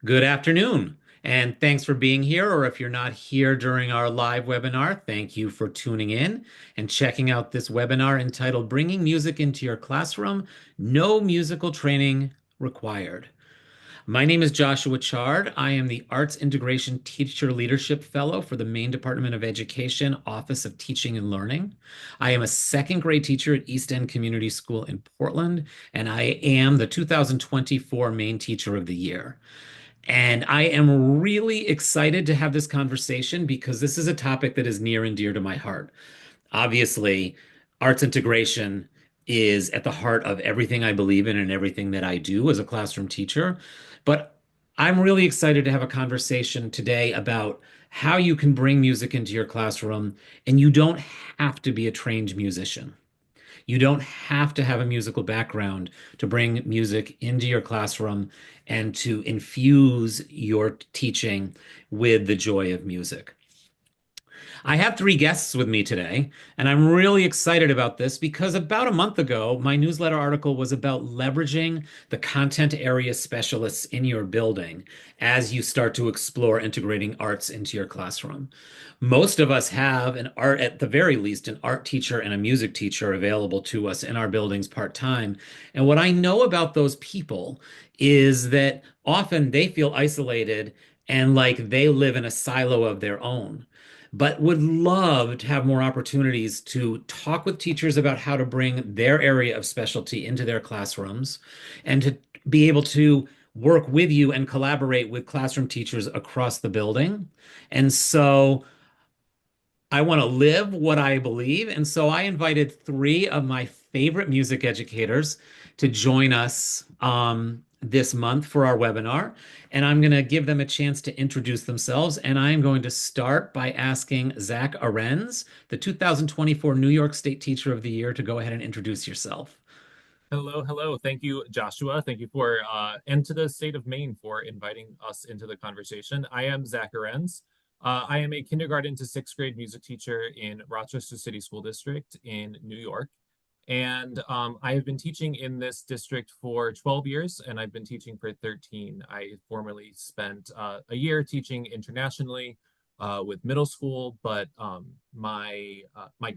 Good afternoon, and thanks for being here. Or if you're not here during our live webinar, thank you for tuning in and checking out this webinar entitled Bringing Music into Your Classroom, No Musical Training Required. My name is Joshua Chard. I am the Arts Integration Teacher Leadership Fellow for the Maine Department of Education, Office of Teaching and Learning. I am a second grade teacher at East End Community School in Portland, and I am the 2024 Maine Teacher of the Year. And I am really excited to have this conversation because this is a topic that is near and dear to my heart. Obviously, arts integration is at the heart of everything I believe in and everything that I do as a classroom teacher. But I'm really excited to have a conversation today about how you can bring music into your classroom, and you don't have to be a trained musician. You don't have to have a musical background to bring music into your classroom and to infuse your teaching with the joy of music. I have three guests with me today, and I'm really excited about this because about a month ago, my newsletter article was about leveraging the content area specialists in your building as you start to explore integrating arts into your classroom. Most of us have an art, at the very least, an art teacher and a music teacher available to us in our buildings part-time. And what I know about those people is that often they feel isolated and like they live in a silo of their own, but would love to have more opportunities to talk with teachers about how to bring their area of specialty into their classrooms and to be able to work with you and collaborate with classroom teachers across the building. And so I want to live what I believe. And so I invited three of my favorite music educators to join us this month for our webinar. And I'm going to give them a chance to introduce themselves. And I'm going to start by asking Zach Arenz, the 2024 New York State Teacher of the Year, to go ahead and introduce yourself. Hello, hello. Thank you, Joshua. Thank you for and to the state of Maine for inviting us into the conversation. I am Zach Arenz. I am a kindergarten to sixth grade music teacher in Rochester City School District in New York. And I have been teaching in this district for 12 years, and I've been teaching for 13. I formerly spent a year teaching internationally with middle school, but my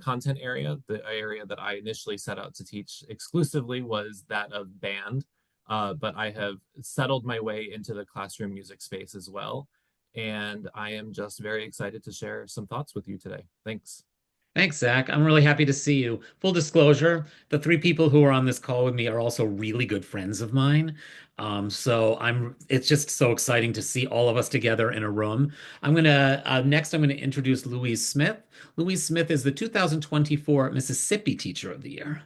content area, the area that I initially set out to teach exclusively, was that of band. But I have settled my way into the classroom music space as well, and I am just very excited to share some thoughts with you today. Thanks. Thanks, Zach. I'm really happy to see you. Full disclosure, the three people who are on this call with me are also really good friends of mine. It's just so exciting to see all of us together in a room. Next, I'm gonna introduce Louise Smith. Louise Smith is the 2024 Mississippi Teacher of the Year.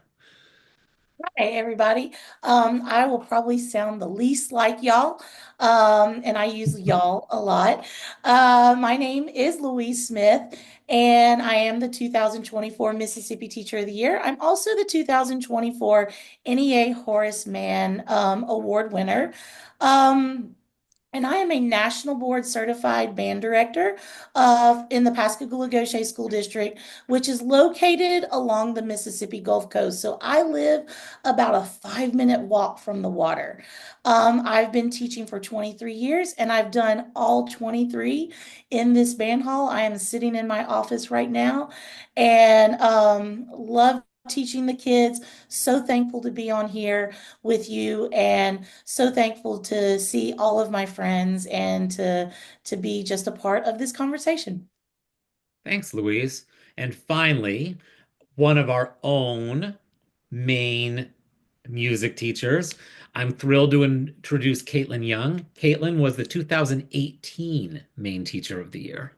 Hey, everybody. I will probably sound the least like y'all, and I use y'all a lot. My name is Louise Smith, and I am the 2024 Mississippi Teacher of the Year. I'm also the 2024 NEA Horace Mann Award winner. Um, and I am a national board certified band director in the Pascagoula Gaucher School District, which is located along the Mississippi Gulf Coast. So I live about a 5-minute walk from the water. I've been teaching for 23 years, and I've done all 23 in this band hall. I am sitting in my office right now and love teaching the kids. So thankful to be on here with you, and so thankful to see all of my friends and to be just a part of this conversation. Thanks, Louise. And finally, one of our own main music teachers. I'm thrilled to introduce Kaitlin Young. Kaitlin was the 2018 Maine Teacher of the Year.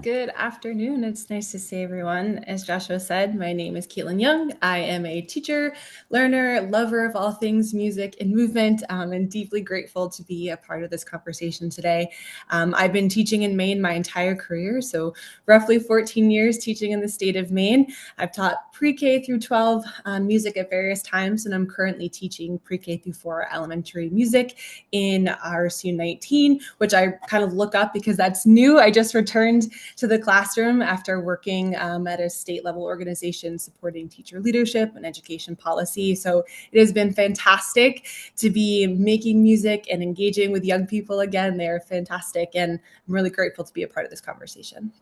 Good afternoon. It's nice to see everyone. As Joshua said, my name is Kaitlin Young. I am a teacher, learner, lover of all things music and movement, and deeply grateful to be a part of this conversation today. I've been teaching in Maine my entire career, so roughly 14 years teaching in the state of Maine. I've taught pre-K through 12 music at various times, and I'm currently teaching pre-K through 4 elementary music in RSU 19, which I kind of look up because that's new. I just returned to the classroom after working at a state level organization supporting teacher leadership and education policy. So it has been fantastic to be making music and engaging with young people again. They're fantastic, and I'm really grateful to be a part of this conversation.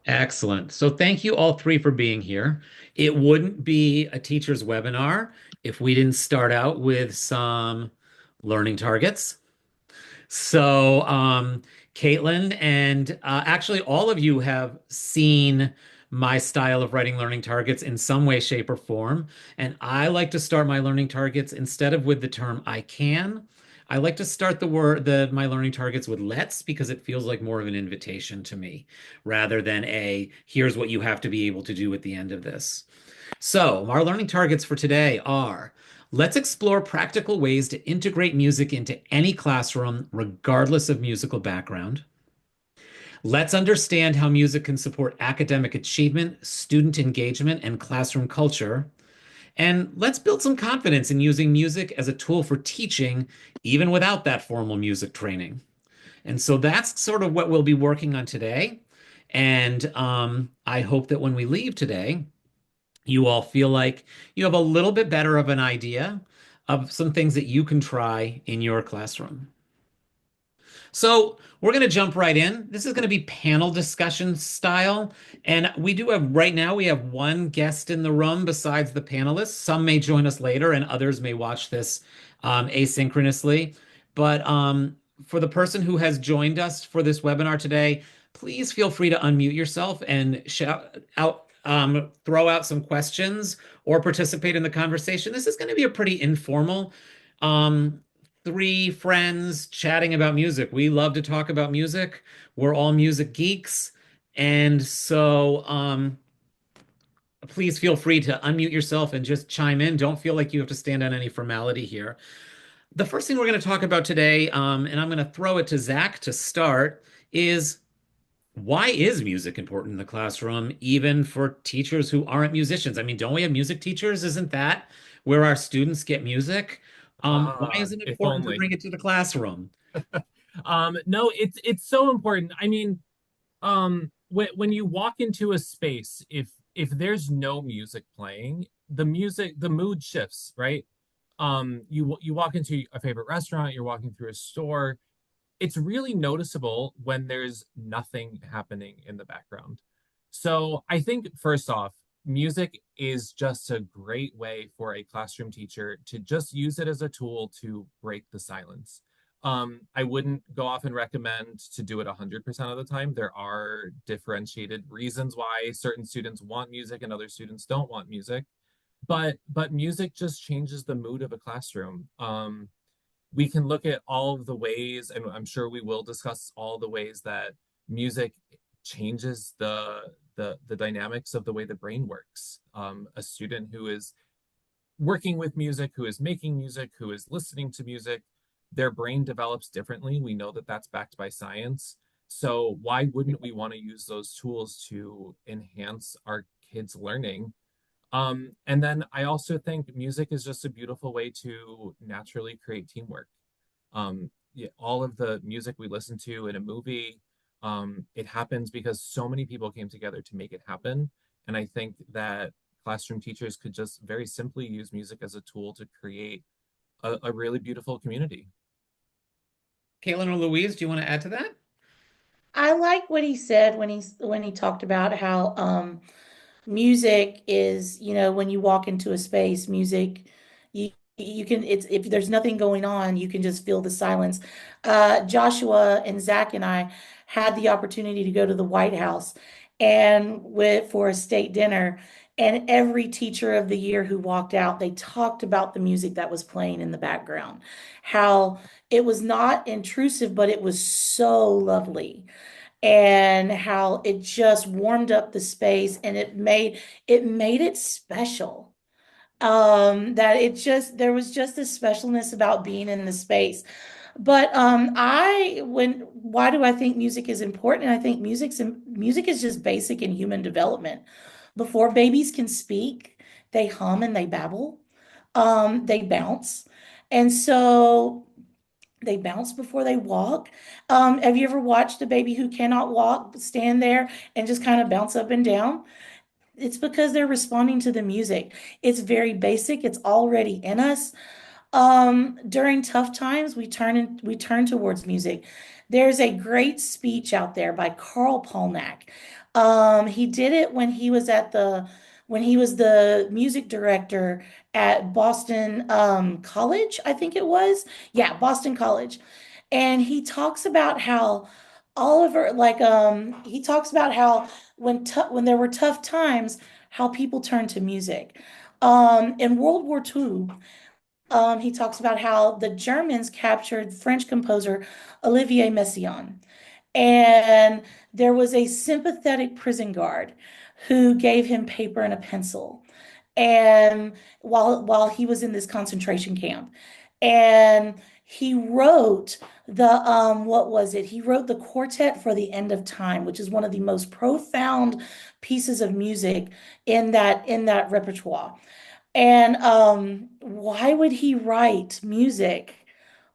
Excellent. So thank you all three for being here. It wouldn't be a teacher's webinar if we didn't start out with some learning targets. So, Kaitlin, and actually, all of you have seen my style of writing learning targets in some way, shape, or form. And I like to start my learning targets instead of with the term I can. I like to start my learning targets with let's because it feels like more of an invitation to me rather than a here's what you have to be able to do at the end of this. So, our learning targets for today are let's explore practical ways to integrate music into any classroom, regardless of musical background. Let's understand how music can support academic achievement, student engagement, and classroom culture. And let's build some confidence in using music as a tool for teaching, even without that formal music training. And so that's sort of what we'll be working on today. And I hope that when we leave today, you all feel like you have a little bit better of an idea of some things that you can try in your classroom. So we're going to jump right in. This is going to be panel discussion style. And we do have, right now, we have one guest in the room besides the panelists. Some may join us later and others may watch this asynchronously. But for the person who has joined us for this webinar today, please feel free to unmute yourself and shout out, throw out some questions or participate in the conversation. This is going to be a pretty informal three friends chatting about music. We love to talk about music. We're all music geeks. And so please feel free to unmute yourself and just chime in. Don't feel like you have to stand on any formality here. The first thing we're going to talk about today, and I'm going to throw it to Zach to start, is why is music important in the classroom, even for teachers who aren't musicians? I mean, don't we have music teachers? Isn't that where our students get music? Why is it If important to only. bring it to the classroom? No, it's so important. I mean, when you walk into a space, if there's no music playing, the mood shifts, right? You walk into a favorite restaurant, you're walking through a store, it's really noticeable when there's nothing happening in the background. So I think first off, music is just a great way for a classroom teacher to just use it as a tool to break the silence. I wouldn't go off and recommend to do it 100% of the time. There are differentiated reasons why certain students want music and other students don't want music, but music just changes the mood of a classroom. We can look at all of the ways, and I'm sure we will discuss all the ways that music changes the dynamics of the way the brain works. A student who is working with music, who is making music, who is listening to music, their brain develops differently. We know that that's backed by science. So why wouldn't we want to use those tools to enhance our kids' learning? And then I also think music is just a beautiful way to naturally create teamwork. Yeah, all of the music we listen to in a movie, it happens because so many people came together to make it happen. And I think that classroom teachers could just very simply use music as a tool to create a really beautiful community. Caitlin or Louise, do you want to add to that? I like what he said when he talked about how music is, when you walk into a space, music, you can, it's, if there's nothing going on, you can just feel the silence. Joshua and Zach and I had the opportunity to go to the White House and for a state dinner. And every teacher of the year who walked out, they talked about the music that was playing in the background, how it was not intrusive, but it was so lovely, and how it just warmed up the space and it made it special. That it just there was just a specialness about being in the space. But I when why do I think music is important? I think music is just basic in human development. Before babies can speak, they hum and they babble, they bounce. And so They bounce before they walk. Have you ever watched a baby who cannot walk stand there and just kind of bounce up and down? It's because they're responding to the music. It's very basic. It's already in us. During tough times, we turn towards music. There's a great speech out there by Carl Polnack. He did it when he was the music director at Boston College, I think it was. Yeah, Boston College. And he talks about how he talks about how when there were tough times, how people turned to music. In World War II, he talks about how the Germans captured French composer Olivier Messiaen. And there was a sympathetic prison guard who gave him paper and a pencil. And while he was in this concentration camp. And he wrote what was it? He wrote the Quartet for the End of Time, which is one of the most profound pieces of music in that repertoire. And why would he write music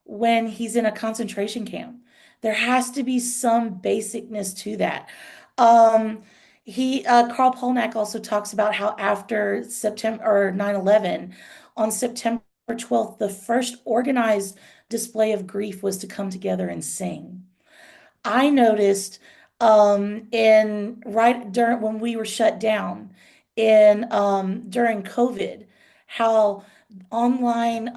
when he's in a concentration camp? There has to be some basicness to that. Um, Carl Polnack also talks about how after September or 9/11, on September 12th, the first organized display of grief was to come together and sing. I noticed in right during when we were shut down in during COVID, how online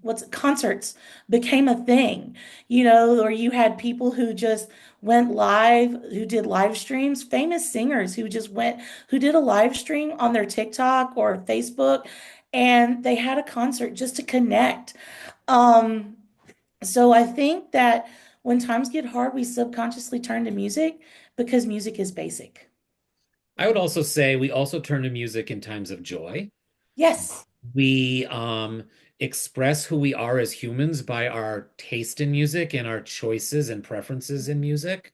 what's concerts became a thing, or you had people who just went live, who did live streams, famous singers who did a live stream on their TikTok or Facebook, and they had a concert just to connect. Um, so I think that when times get hard, we subconsciously turn to music because music is basic. I would also say we also turn to music in times of joy. Yes. We express who we are as humans by our taste in music and our choices and preferences in music.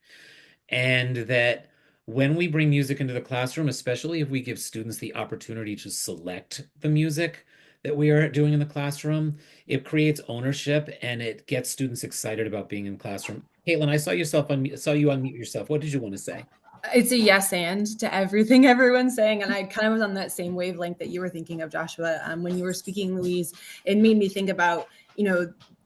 And that when we bring music into the classroom, especially if we give students the opportunity to select the music that we are doing in the classroom, it creates ownership and it gets students excited about being in the classroom. Kaitlin, I saw you unmute yourself. What did you want to say? It's a yes and to everything everyone's saying. And I kind of was on that same wavelength that you were thinking of, Joshua. When you were speaking, Louise, it made me think about,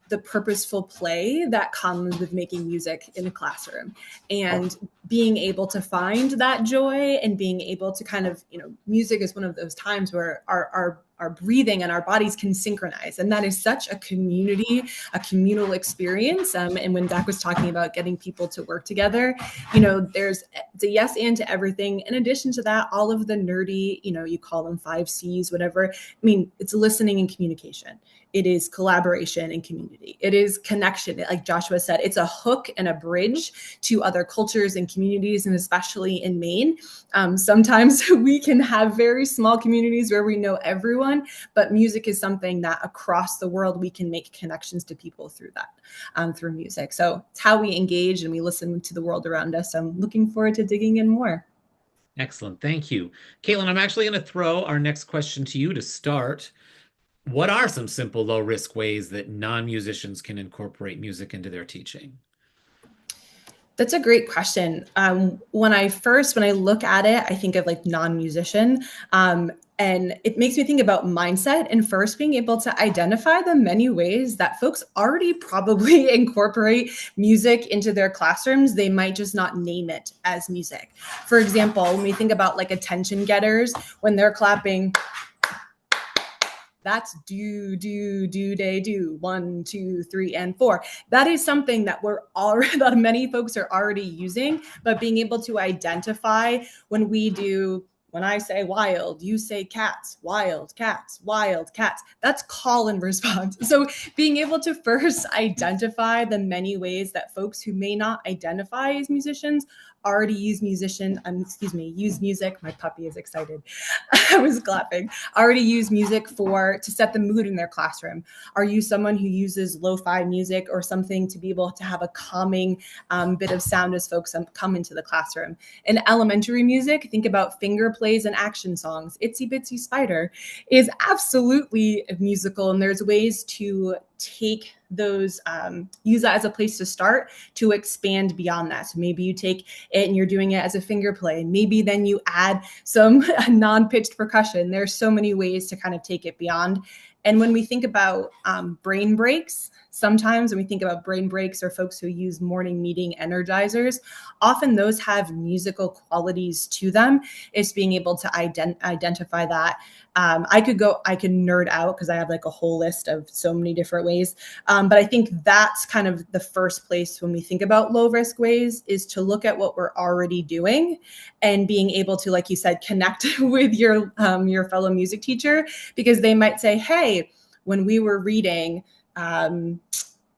the purposeful play that comes with making music in the classroom and being able to find that joy and being able to kind of, music is one of those times where our breathing and our bodies can synchronize. And that is such a communal experience. And when Zach was talking about getting people to work together, it's a yes and to everything. In addition to that, all of the nerdy, you call them 5 C's, whatever. I mean, it's listening and communication. It is collaboration and community. It is connection. Like Joshua said, it's a hook and a bridge to other cultures and communities, and especially in Maine. Sometimes we can have very small communities where we know everyone, but music is something that across the world we can make connections to people through that, through music. So it's how we engage and we listen to the world around us. I'm looking forward to digging in more. Excellent. Thank you. Kaitlin, I'm actually going to throw our next question to you to start. What are some simple, low-risk ways that non-musicians can incorporate music into their teaching? That's a great question. When I look at it, I think of like non-musician, and it makes me think about mindset and first being able to identify the many ways that folks already probably incorporate music into their classrooms. They might just not name it as music. For example, when we think about like attention getters, when they're clapping, that's do, day, do, 1, 2, 3, and 4. That is something that that many folks are already using, but being able to identify when I say wild, you say cats, wild cats, wild cats. That's call and response. So being able to first identify the many ways that folks who may not identify as musicians already use music. My puppy is excited. I was clapping. Already use music to set the mood in their classroom. Are you someone who uses lo-fi music or something to be able to have a calming bit of sound as folks come into the classroom? In elementary music, think about finger plays and action songs. Itsy Bitsy Spider is absolutely musical, and there's ways to take those, use that as a place to start to expand beyond that. So maybe you take it and you're doing it as a finger play, and maybe then you add some non-pitched percussion. There's so many ways to kind of take it beyond. And when we think about brain breaks, sometimes when we think about brain breaks or folks who use morning meeting energizers, often those have musical qualities to them. It's being able to identify that. I can nerd out because I have like a whole list of so many different ways. But I think that's kind of the first place when we think about low risk ways, is to look at what we're already doing and being able to, like you said, connect with your fellow music teacher, because they might say, hey, when we were reading, when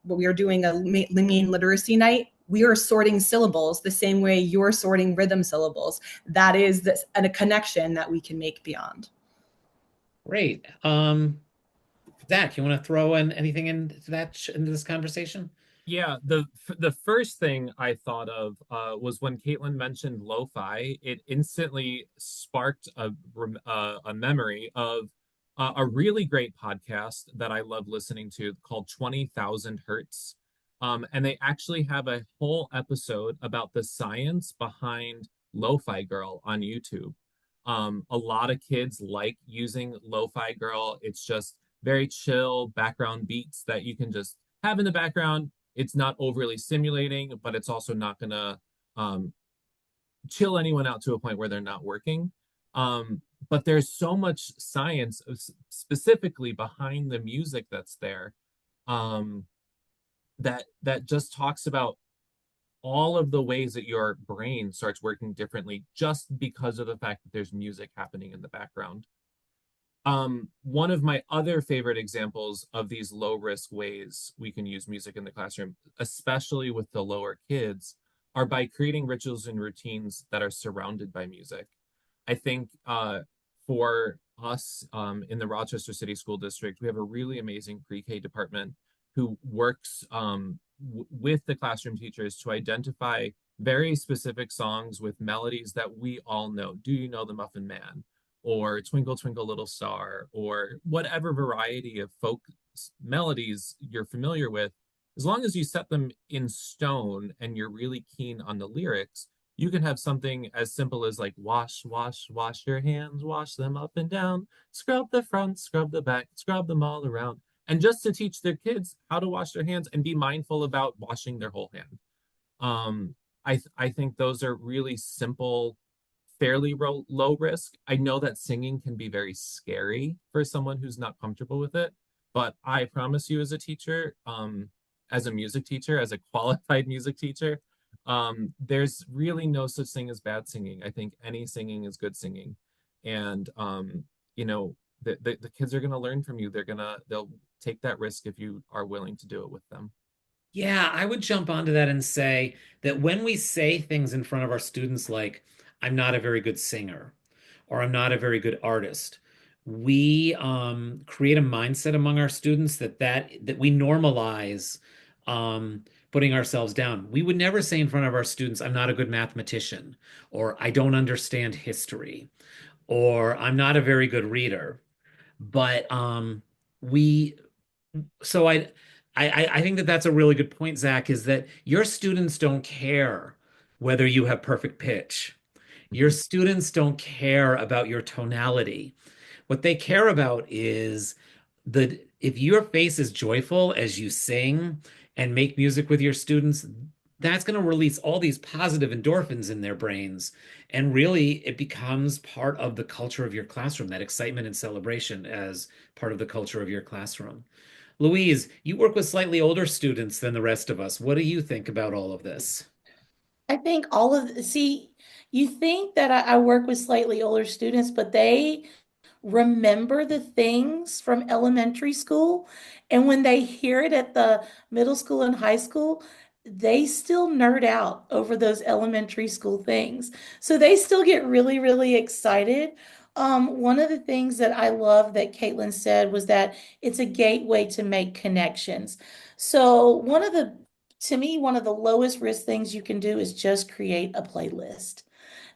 we were doing a Maine literacy night, we are sorting syllables the same way you're sorting rhythm syllables. That is a connection that we can make beyond. Great. Zach, you want to throw in anything into this conversation? Yeah, the first thing I thought of was when Kaitlin mentioned lo-fi. It instantly sparked a memory of a really great podcast that I love listening to called 20,000 Hertz. And they actually have a whole episode about the science behind Lo-Fi Girl on YouTube. A lot of kids like using Lo-Fi Girl. It's just very chill background beats that you can just have in the background. It's not overly stimulating, but it's also not gonna chill anyone out to a point where they're not working. But there's so much science specifically behind the music that's there, that just talks about all of the ways that your brain starts working differently just because of the fact that there's music happening in the background. One of my other favorite examples of these low risk ways we can use music in the classroom, especially with the lower kids, are by creating rituals and routines that are surrounded by music. I think for us in the Rochester City School District, we have a really amazing pre-K department who works with the classroom teachers to identify very specific songs with melodies that we all know. Do you know the Muffin Man? Or Twinkle Twinkle Little Star, or whatever variety of folk melodies you're familiar with. As long as you set them in stone and you're really keen on the lyrics, you can have something as simple as like wash, wash, wash your hands, wash them up and down, scrub the front, scrub the back, scrub them all around. And just to teach their kids how to wash their hands and be mindful about washing their whole hand. I think those are really simple, fairly low risk. I know that singing can be very scary for someone who's not comfortable with it, but I promise you, as a teacher, as a music teacher, as a qualified music teacher, there's really no such thing as bad singing. I think any singing is good singing. And the kids are going to learn from you. They'll take that risk if you are willing to do it with them. Yeah, I would jump onto that and say that when we say things in front of our students like, I'm not a very good singer, or I'm not a very good artist, we create a mindset among our students that we normalize putting ourselves down. We would never say in front of our students, I'm not a good mathematician, or I don't understand history, or I'm not a very good reader. But we so I think that that's a really good point, Zach, is that your students don't care whether you have perfect pitch. Your students don't care about your tonality. What they care about is if your face is joyful as you sing and make music with your students, that's going to release all these positive endorphins in their brains. And really, it becomes part of the culture of your classroom, that excitement and celebration as part of the culture of your classroom. Louise, you work with slightly older students than the rest of us. What do you think about all of this? I think you think that I work with slightly older students, but they remember the things from elementary school. And when they hear it at the middle school and high school, they still nerd out over those elementary school things. So they still get really, really excited. One of the things that I love that Kaitlin said was that it's a gateway to make connections. So to me, one of the lowest risk things you can do is just create a playlist.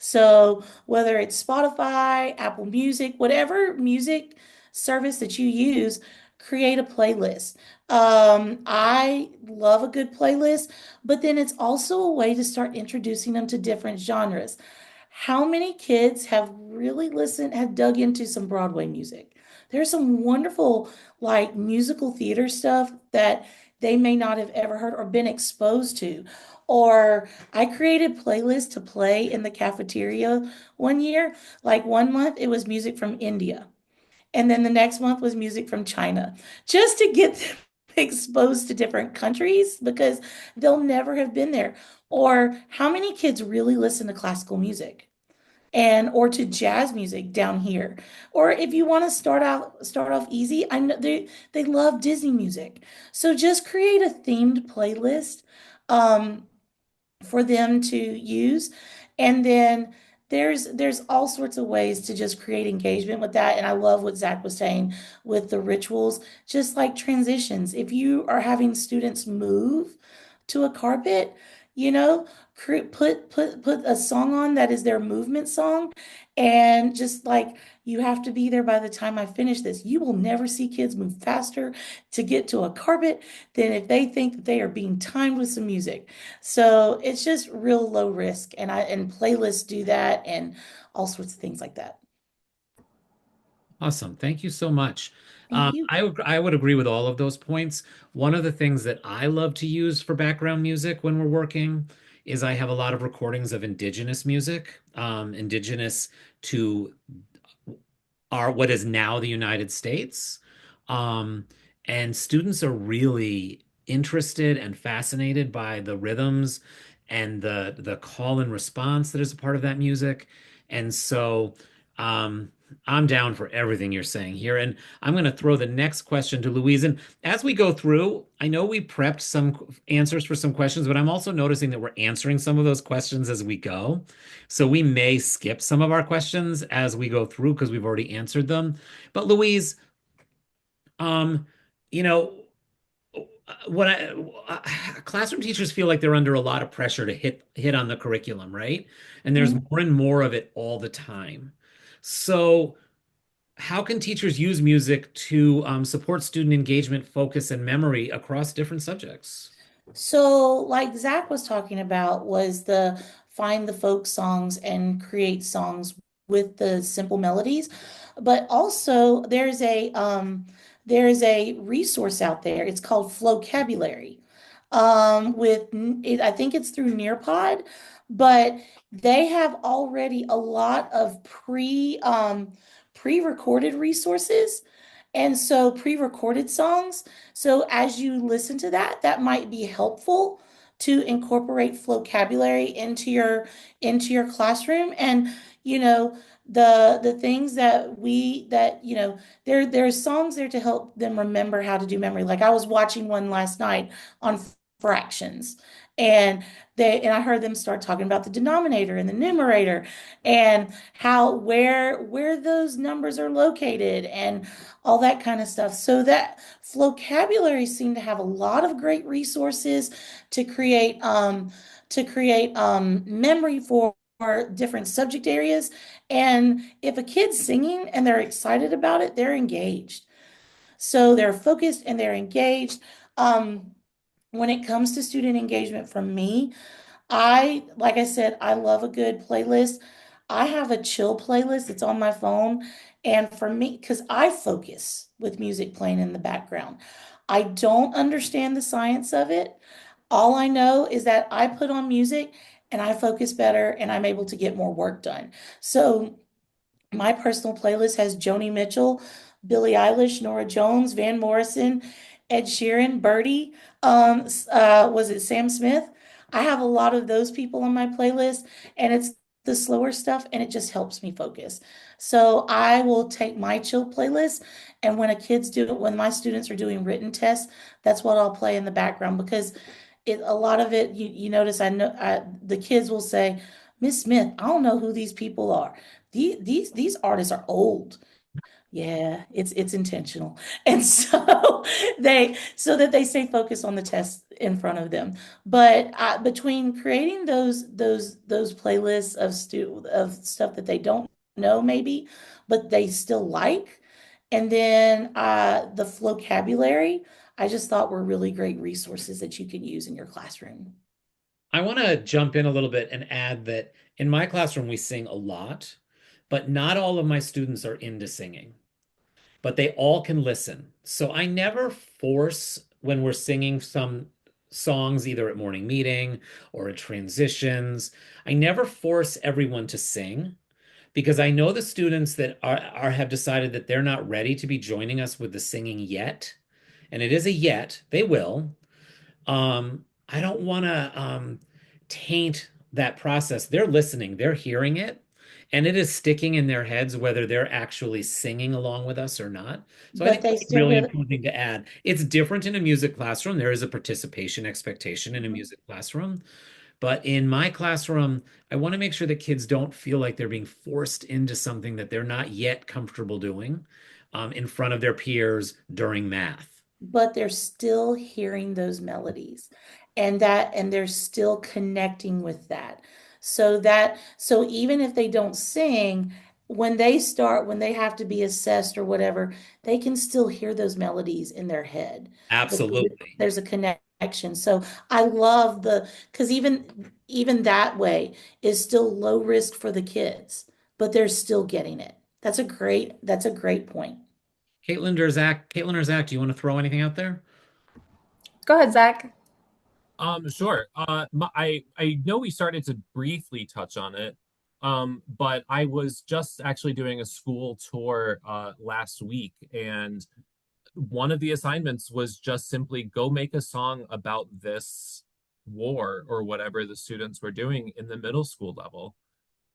So whether it's Spotify, Apple Music, whatever music service that you use, create a playlist. I love a good playlist, but then it's also a way to start introducing them to different genres. How many kids have really listened, have dug into some Broadway music? There's some wonderful, like musical theater stuff that they may not have ever heard or been exposed to. Or I created playlists to play in the cafeteria one year. Like one month, it was music from India. And then the next month was music from China, just to get them exposed to different countries because they'll never have been there. Or how many kids really listen to classical music? And or to jazz music down here. Or if you want to start off easy, I know they love Disney music. So just create a themed playlist um, for them to use. And then there's all sorts of ways to just create engagement with that. And I love what Zach was saying with the rituals, just like transitions. If you are having students move to a carpet, you know, put a song on that is their movement song, and just like you have to be there by the time I finish this. You will never see kids move faster to get to a carpet than if they think that they are being timed with some music. So it's just real low risk, and playlists do that, and all sorts of things like that. Awesome. Thank you so much. Thank you. I would agree with all of those points. One of the things that I love to use for background music when we're working is I have a lot of recordings of indigenous music, indigenous to our what is now the United States. Um, and students are really interested and fascinated by the rhythms and the call and response that is a part of that music. And so I'm down for everything you're saying here. And I'm going to throw the next question to Louise. And as we go through, I know we prepped some answers for some questions, but I'm also noticing that we're answering some of those questions as we go. So we may skip some of our questions as we go through because we've already answered them. But Louise, um, you know, what classroom teachers feel like they're under a lot of pressure to hit on the curriculum, right? And there's Mhm. more and more of it all the time. So how can teachers use music to support student engagement, focus, and memory across different subjects? So, like Zach was talking about, was the find the folk songs and create songs with the simple melodies. But also there's a resource out there. It's called Flocabulary. With it, I think it's through Nearpod, but they have already a lot of pre-recorded resources. And so pre-recorded songs, so as you listen to that, that might be helpful to incorporate vocabulary into your classroom. And the things that there's songs there to help them remember how to do memory. Like I was watching one last night on fractions, and I heard them start talking about the denominator and the numerator and how where those numbers are located and all that kind of stuff. So that vocabulary seemed to have a lot of great resources to create memory for different subject areas. And if a kid's singing and they're excited about it, they're engaged. So they're focused and they're engaged. When it comes to student engagement from me, like I said, I love a good playlist. I have a chill playlist. It's on my phone. And for me, because I focus with music playing in the background, I don't understand the science of it. All I know is that I put on music and I focus better and I'm able to get more work done. So my personal playlist has Joni Mitchell, Billie Eilish, Nora Jones, Van Morrison, Ed Sheeran, Birdie. Was it Sam Smith? I have a lot of those people on my playlist, and it's the slower stuff, and it just helps me focus. So I will take my chill playlist, and when my students are doing written tests, that's what I'll play in the background because a lot of it, you notice, the kids will say, Miss Smith, I don't know who these people are. These artists are old. Yeah, it's intentional. And so so that they stay focused on the test in front of them. But between creating those playlists of stuff that they don't know maybe, but they still like, And then the vocabulary, I just thought were really great resources that you can use in your classroom. I want to jump in a little bit and add that in my classroom, we sing a lot, but not all of my students are into singing, but they all can listen. So I never force when we're singing some songs, either at morning meeting or at transitions. I never force everyone to sing because I know the students that are have decided that they're not ready to be joining us with the singing yet. And it is a yet, they will. I don't want to taint that process. They're listening, they're hearing it, and it is sticking in their heads whether they're actually singing along with us or not. So I But think they that's a still really hear important thing to add. It's different in a music classroom. There is a participation expectation in a music classroom. But in my classroom, I want to make sure that kids don't feel like they're being forced into something that they're not yet comfortable doing in front of their peers during math. but they're still hearing those melodies and they're still connecting with that. So even if they don't sing, when they have to be assessed or whatever, they can still hear those melodies in their head because Absolutely. there's a connection. So I love because even that way is still low risk for the kids, but they're still getting it. That's a great point. Caitlin or Zach, do you want to throw anything out there? Go ahead, Zach. Sure. I know we started to briefly touch on it, but I was just actually doing a school tour last week, and one of the assignments was just simply go make a song about this war or whatever the students were doing in the middle school level.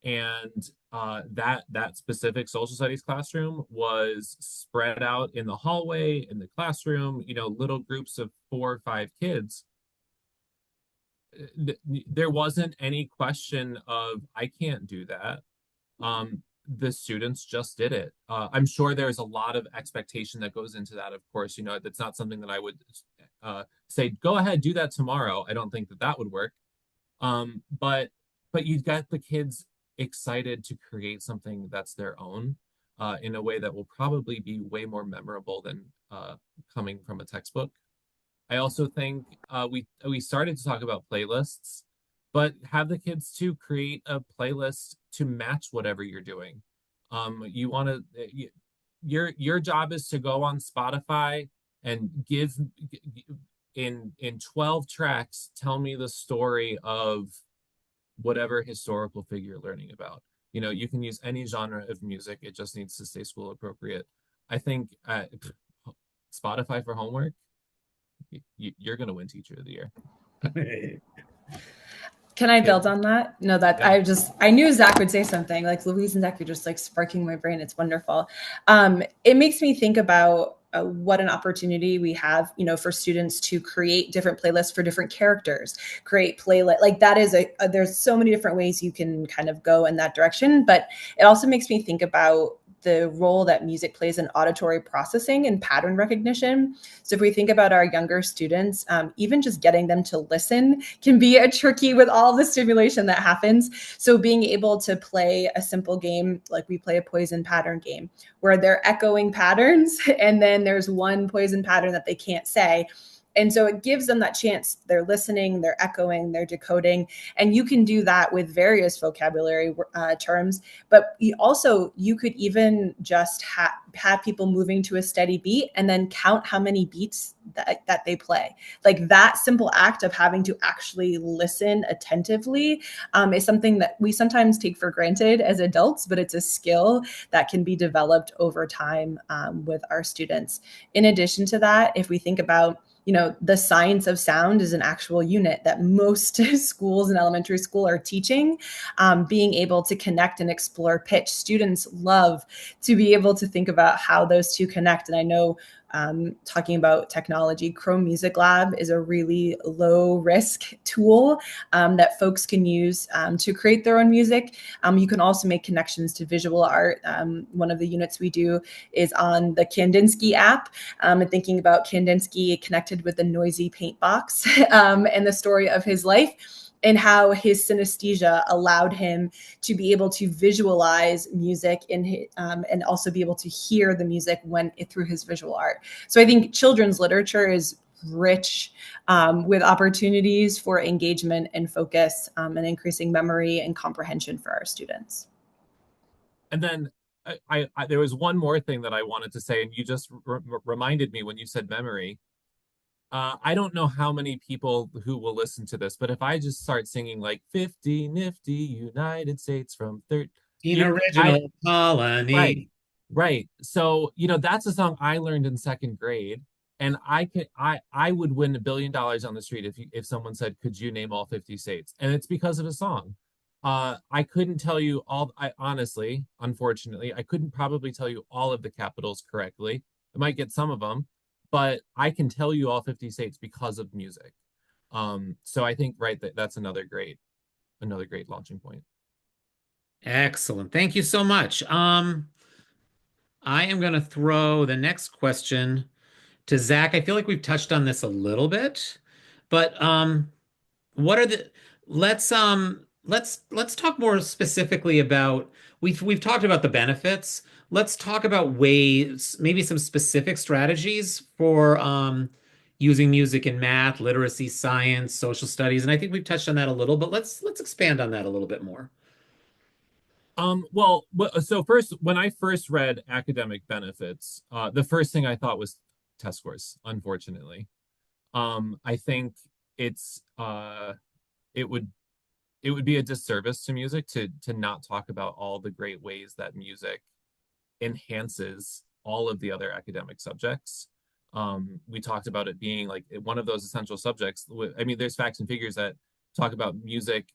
And that specific social studies classroom was spread out in the hallway, in the classroom, little groups of 4 or 5 kids. There wasn't any question of I can't do that. The students just did it. I'm sure there's a lot of expectation that goes into that. Of course, that's not something that I would say, go ahead, do that tomorrow. I don't think that would work. But you got the kids excited to create something that's their own in a way that will probably be way more memorable than coming from a textbook. I also think we started to talk about playlists, but have the kids to create a playlist to match whatever you're doing. You want to your job is to go on Spotify and give in 12 tracks, tell me the story of whatever historical figure you're learning about. You can use any genre of music. It just needs to stay school appropriate. I think Spotify for homework, you're going to win Teacher of the Year. Can I build on that? No, that Yeah. I knew Zach would say something. Like Louise and Zach are just like sparking my brain. It's wonderful. It makes me think about what an opportunity we have, for students to create different playlists for different characters, create playlist. Like that is there's so many different ways you can kind of go in that direction. But it also makes me think about the role that music plays in auditory processing and pattern recognition. So if we think about our younger students, even just getting them to listen can be a tricky with all the stimulation that happens. So being able to play a simple game, like we play a poison pattern game, where they're echoing patterns and then there's one poison pattern that they can't say. And so it gives them that chance. They're listening, they're echoing, they're decoding. And you can do that with various vocabulary terms. But you could even just have people moving to a steady beat and then count how many beats that they play. Like that simple act of having to actually listen attentively is something that we sometimes take for granted as adults, but it's a skill that can be developed over time with our students. In addition to that, if we think about the science of sound is an actual unit that most schools in elementary school are teaching. Being able to connect and explore pitch. Students love to be able to think about how those two connect. And I know talking about technology, Chrome Music Lab is a really low risk tool that folks can use to create their own music. You can also make connections to visual art. One of the units we do is on the Kandinsky app, and thinking about Kandinsky connected with the noisy paint box and the story of his life. and how his synesthesia allowed him to be able to visualize music and also be able to hear the music when through his visual art. So I think children's literature is rich with opportunities for engagement and focus and increasing memory and comprehension for our students. And then there was one more thing that I wanted to say, and you just reminded me when you said memory. I don't know how many people who will listen to this, but if I just start singing like 50 nifty United States from 30, In original right, colony. right. So, that's a song I learned in second grade. And I would win $1 billion on the street if someone said, could you name all 50 states? And it's because of a song. I couldn't tell you I honestly, unfortunately, I couldn't probably tell you all of the capitals correctly. I might get some of them, but I can tell you all 50 states because of music. So I think, right, that's another great launching point. Excellent. Thank you so much. I am going to throw the next question to Zach. I feel like we've touched on this a little bit, but what are the let's talk more specifically about we've talked about the benefits. Let's talk about ways, maybe some specific strategies for using music in math, literacy, science, social studies, and I think we've touched on that a little, but let's expand on that a little bit more. Well, so first, when I first read academic benefits, the first thing I thought was test scores, unfortunately. I think it's it would be a disservice to music to not talk about all the great ways that music enhances all of the other academic subjects. We talked about it being like one of those essential subjects. I mean, there's facts and figures that talk about music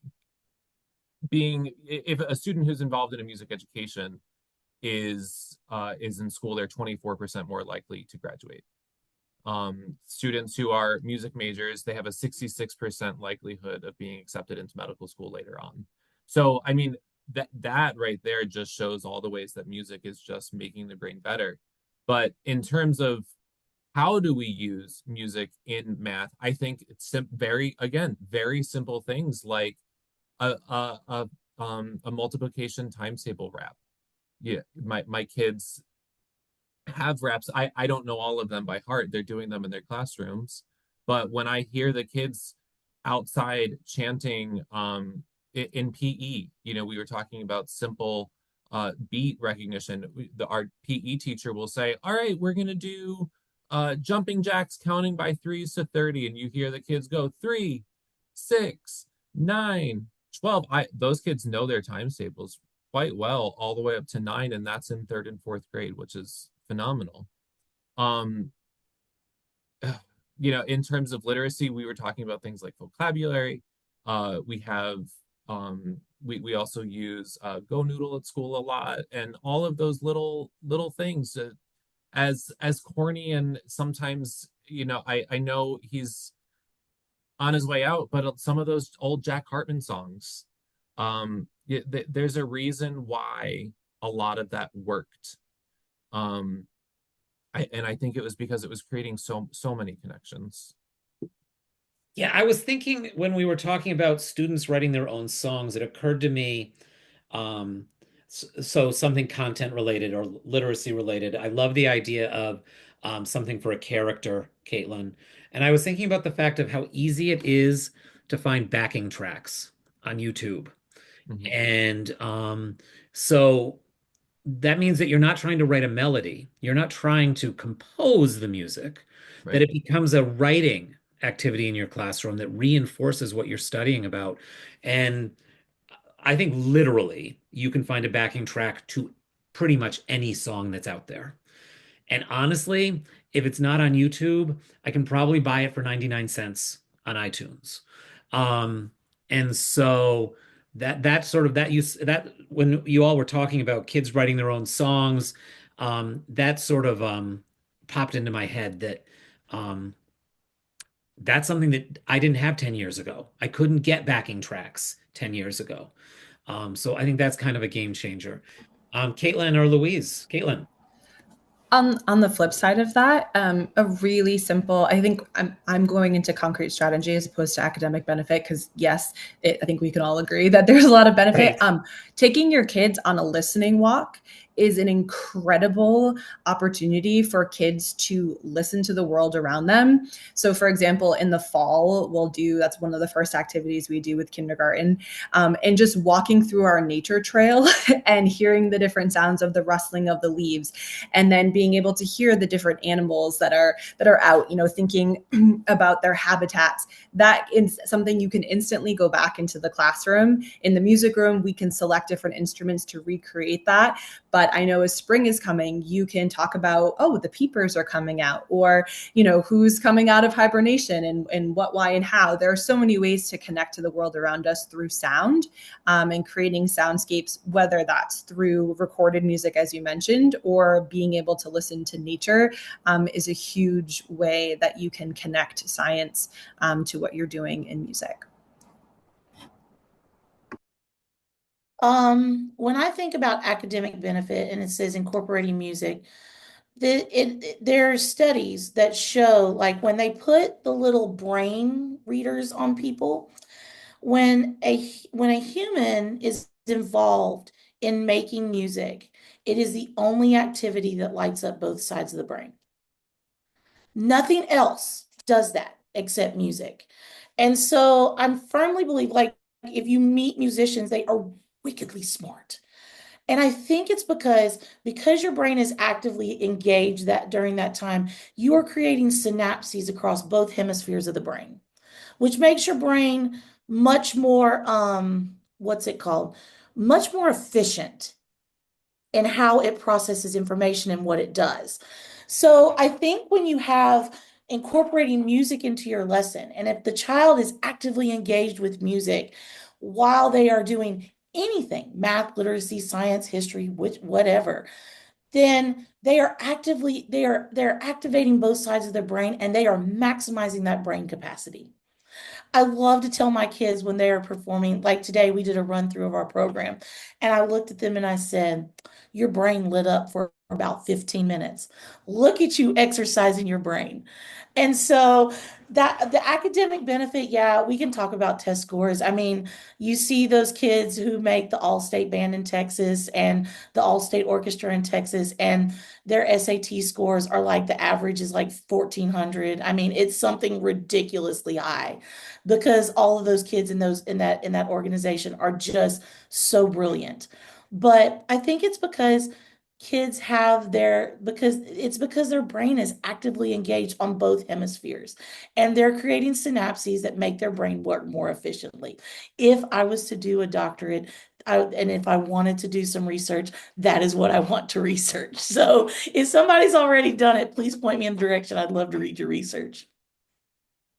being, if a student who's involved in a music education is in school, they're 24% more likely to graduate. Students who are music majors, they have a 66% likelihood of being accepted into medical school later on. So, I mean, that right there just shows all the ways that music is just making the brain better. But in terms of how do we use music in math, I think it's very simple things like a multiplication times table rap. Yeah, my kids have raps. I don't know all of them by heart. They're doing them in their classrooms. But when I hear the kids outside chanting in PE, we were talking about simple beat recognition. Our PE teacher will say, all right, we're going to do jumping jacks counting by threes to 30. And you hear the kids go 3, 6, 9, 12. Those kids know their times tables quite well, all the way up to 9, and that's in third and fourth grade, which is phenomenal. In terms of literacy, we were talking about things like vocabulary. We have we also use Go Noodle at school a lot, and all of those little things. As corny and sometimes, I know he's on his way out, but some of those old Jack Hartman songs, there's a reason why a lot of that worked. I think it was because it was creating so many connections. Yeah, I was thinking when we were talking about students writing their own songs, it occurred to me, so something content related or literacy related. I love the idea of something for a character, Kaitlin. And I was thinking about the fact of how easy it is to find backing tracks on YouTube. Mhm. And so that means that you're not trying to write a melody. You're not trying to compose the music, that Right. it becomes a writing activity in your classroom that reinforces what you're studying about. And I think literally you can find a backing track to pretty much any song that's out there. And honestly, if it's not on YouTube, I can probably buy it for 99 cents on iTunes. Um, and so that sort of that use that when you all were talking about kids writing their own songs, that sort of popped into my head that um, that's something that I didn't have 10 years ago. I couldn't get backing tracks 10 years ago. So I think that's kind of a game changer. Kaitlin or Louise? Kaitlin. On the flip side of that, a really simple, I think I'm going into concrete strategy as opposed to academic benefit, because yes, I think we can all agree that there's a lot of benefit. Right. Taking your kids on a listening walk is an incredible opportunity for kids to listen to the world around them. So for example, in the fall, that's one of the first activities we do with kindergarten, and just walking through our nature trail and hearing the different sounds of the rustling of the leaves, and then being able to hear the different animals that are out, thinking about their habitats. That is something you can instantly go back into the classroom. In the music room, we can select different instruments to recreate that. But I know as spring is coming, you can talk about, oh, the peepers are coming out, or, who's coming out of hibernation, and what, why, and how. There are so many ways to connect to the world around us through sound, and creating soundscapes, whether that's through recorded music, as you mentioned, or being able to listen to nature, is a huge way that you can connect science to what you're doing in music. When I think about academic benefit and it says incorporating music, there are studies that show, like when they put the little brain readers on people, when a human is involved in making music, it is the only activity that lights up both sides of the brain. Nothing else does that except music. And so I firmly believe, like, if you meet musicians, they are wickedly smart. And I think it's because your brain is actively engaged that during that time, you are creating synapses across both hemispheres of the brain, which makes your brain much more what's it called? Much more efficient in how it processes information and what it does. So I think when you have incorporating music into your lesson, and if the child is actively engaged with music while they are doing anything, math, literacy, science, history, whatever, then they're activating both sides of their brain, and they are maximizing that brain capacity. I love to tell my kids when they are performing, like today, we did a run through of our program, and I looked at them and I said, your brain lit up for about 15 minutes. Look at you exercising your brain. And so that the academic benefit, yeah, we can talk about test scores. I mean, you see those kids who make the all-state band in Texas and the all-state orchestra in Texas, and their SAT scores are like, the average is like 1400. I mean, it's something ridiculously high, because all of those kids in that organization are just so brilliant. But I think it's because their brain is actively engaged on both hemispheres, and they're creating synapses that make their brain work more efficiently. If I was to do a doctorate, and if I wanted to do some research, that is what I want to research. So if somebody's already done it, please point me in the direction. I'd love to read your research.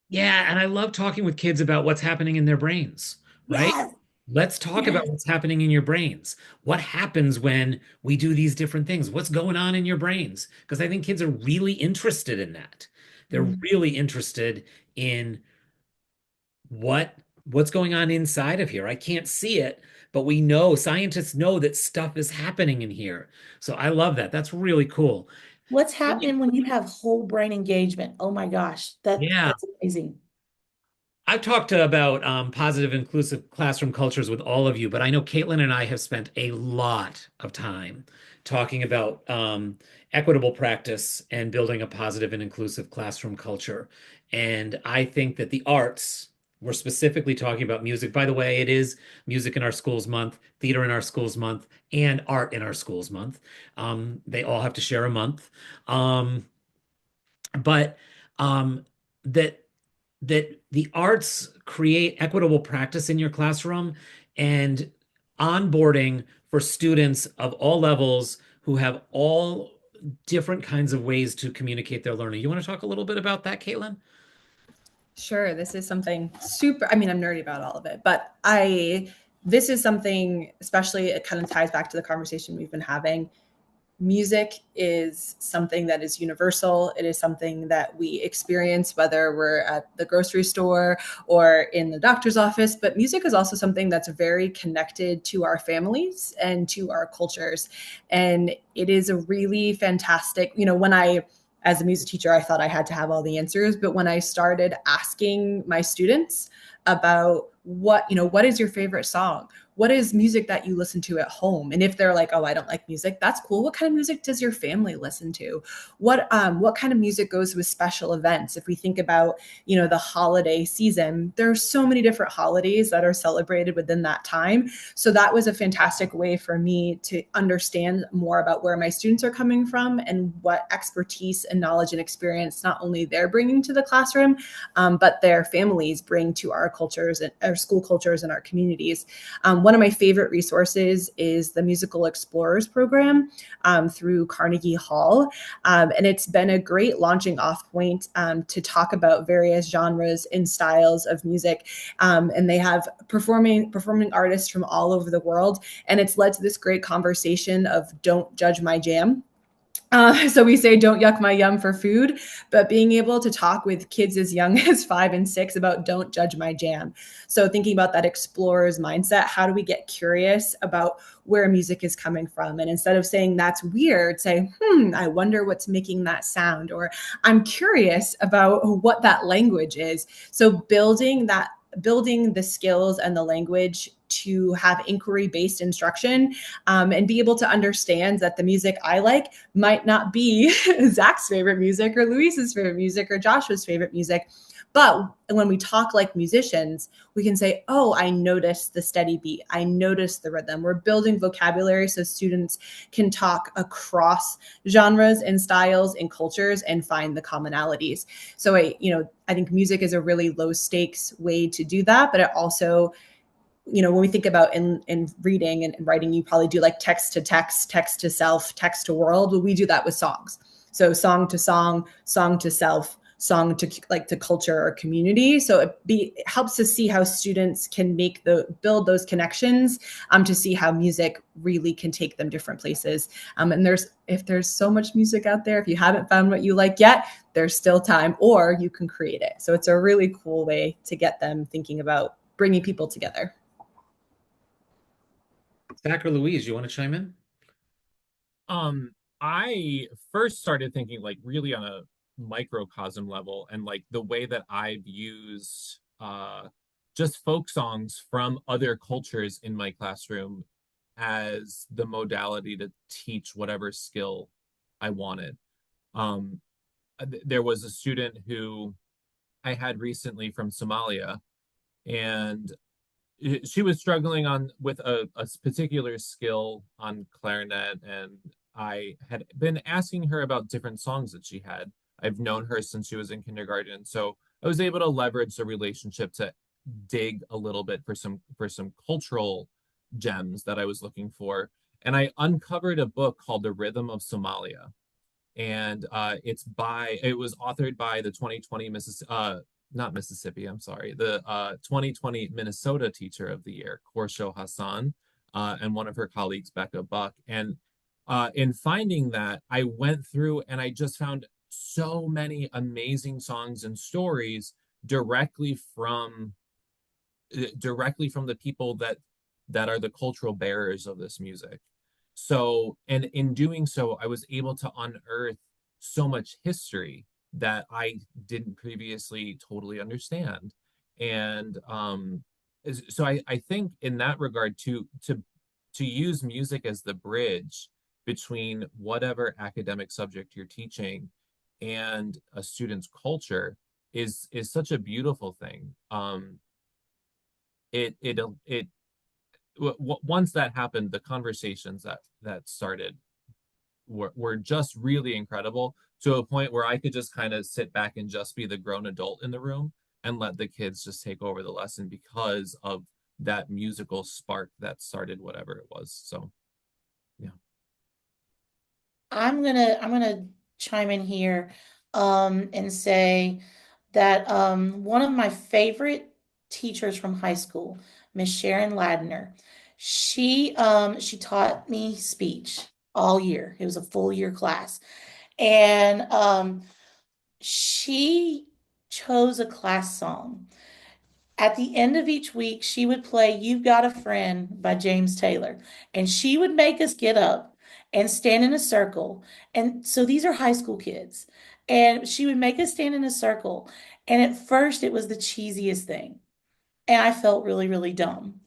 Yeah, and I love talking with kids about what's happening in their brains, right? Yes, Let's talk about yes. what's happening in your brains. What happens when we do these different things? What's going on in your brains? Because I think kids are really interested in that. They're Mm. really interested in what's going on inside of here. I can't see it, but we know, scientists know that stuff is happening in here. So I love that. That's really cool. What's happening when you have whole brain engagement? Oh my gosh, Yeah. that's amazing. I've talked about positive, inclusive classroom cultures with all of you, but I know Kaitlin and I have spent a lot of time talking about equitable practice and building a positive and inclusive classroom culture. And I think that the arts, we're specifically talking about music. By the way, it is Music in Our Schools Month, Theater in Our Schools Month, and Art in Our Schools Month. They all have to share a month. Um, but um, that the arts create equitable practice in your classroom and onboarding for students of all levels who have all different kinds of ways to communicate their learning. You want to talk a little bit about that, Kaitlin? Sure, this is something super, I'm nerdy about all of it, but this is something, especially, it kind of ties back to the conversation we've been having. music is something that is universal. It is something that we experience whether we're at the grocery store or in the doctor's office, but music is also something that's very connected to our families and to our cultures. And it is a really fantastic, as a music teacher, I thought I had to have all the answers, but when I started asking my students about what is your favorite song? What is music that you listen to at home? And if they're like, oh, I don't like music, that's cool. What kind of music does your family listen to? What kind of music goes with special events? If we think about, the holiday season, there are so many different holidays that are celebrated within that time. So that was a fantastic way for me to understand more about where my students are coming from and what expertise and knowledge and experience not only they're bringing to the classroom, but their families bring to our cultures and our school cultures and our communities. One of my favorite resources is the Musical Explorers program through Carnegie Hall. And it's been a great launching off point to talk about various genres and styles of music. And they have performing artists from all over the world. And it's led to this great conversation of don't judge my jam. So we say, don't yuck my yum for food, but being able to talk with kids as young as 5 and 6 about don't judge my jam. So thinking about that explorer's mindset, how do we get curious about where music is coming from? And instead of saying that's weird, say, I wonder what's making that sound, or I'm curious about what that language is. So building the skills and the language to have inquiry-based instruction and be able to understand that the music I like might not be Zach's favorite music or Louise's favorite music or Joshua's favorite music. But when we talk like musicians, we can say, oh, I noticed the steady beat. I noticed the rhythm. We're building vocabulary so students can talk across genres and styles and cultures and find the commonalities. So I think music is a really low stakes way to do that, but it also, when we think about in reading and writing, you probably do like text to text, text to self, text to world. Well, we do that with songs. So song to song, song to self, song to culture or community. So it helps to see how students can build those connections to see how music really can take them different places. And if there's so much music out there, if you haven't found what you like yet, there's still time, or you can create it. So it's a really cool way to get them thinking about bringing people together. Zach or Louise, you want to chime in? I first started thinking like really on a microcosm level, and like the way that I've used just folk songs from other cultures in my classroom as the modality to teach whatever skill I wanted. There was a student who I had recently from Somalia, and she was struggling with a particular skill on clarinet, and I had been asking her about different songs that she had. I've known her since she was in kindergarten, so I was able to leverage the relationship to dig a little bit for some cultural gems that I was looking for. And I uncovered a book called The Rhythm of Somalia. And it was authored by the 2020 not Mississippi, I'm sorry, the 2020 Minnesota Teacher of the Year, Korsho Hassan, and one of her colleagues, Becca Buck. And in finding that, I went through and I just found so many amazing songs and stories directly from the people that are the cultural bearers of this music. So, and in doing so, I was able to unearth so much history that I didn't previously totally understand. And so I think in that regard, to use music as the bridge between whatever academic subject you're teaching and a student's culture is such a beautiful thing. Once that happened, the conversations that started were just really incredible, to a point where I could just kind of sit back and just be the grown adult in the room and let the kids just take over the lesson because of that musical spark that started whatever it was. So yeah. I'm gonna chime in here and say that one of my favorite teachers from high school, Miss Sharon Ladner, she taught me speech. all year. It was a full year class. And she chose a class song. At the end of each week, she would play You've Got a Friend by James Taylor. And she would make us get up and stand in a circle. And so these are high school kids. And she would make us stand in a circle. And at first, it was the cheesiest thing. And I felt really, really dumb.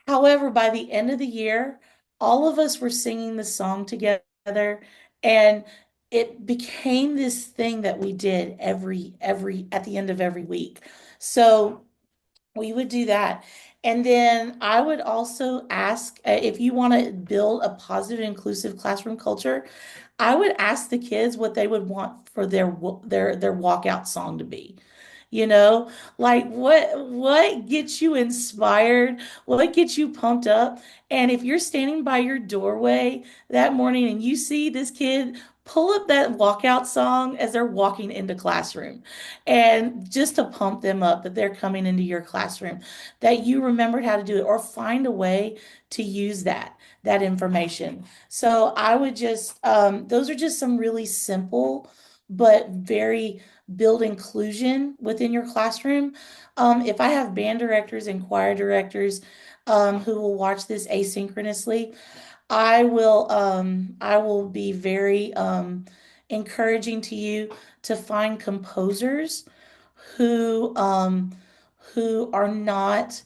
However, by the end of the year, all of us were singing the song together. And it became this thing that we did every at the end of every week. So we would do that. And then I would also ask if you want to build a positive, inclusive classroom culture, I would ask the kids what they would want for their walkout song to be. You know, like what gets you inspired? What gets you pumped up? And if you're standing by your doorway that morning and you see this kid pull up that walkout song as they're walking into classroom and just to pump them up that they're coming into your classroom, that you remembered how to do it or find a way to use that information. So I would just those are just some really simple but very build inclusion within your classroom. If I have band directors and choir directors who will watch this asynchronously, I will be very encouraging to you to find composers who who are not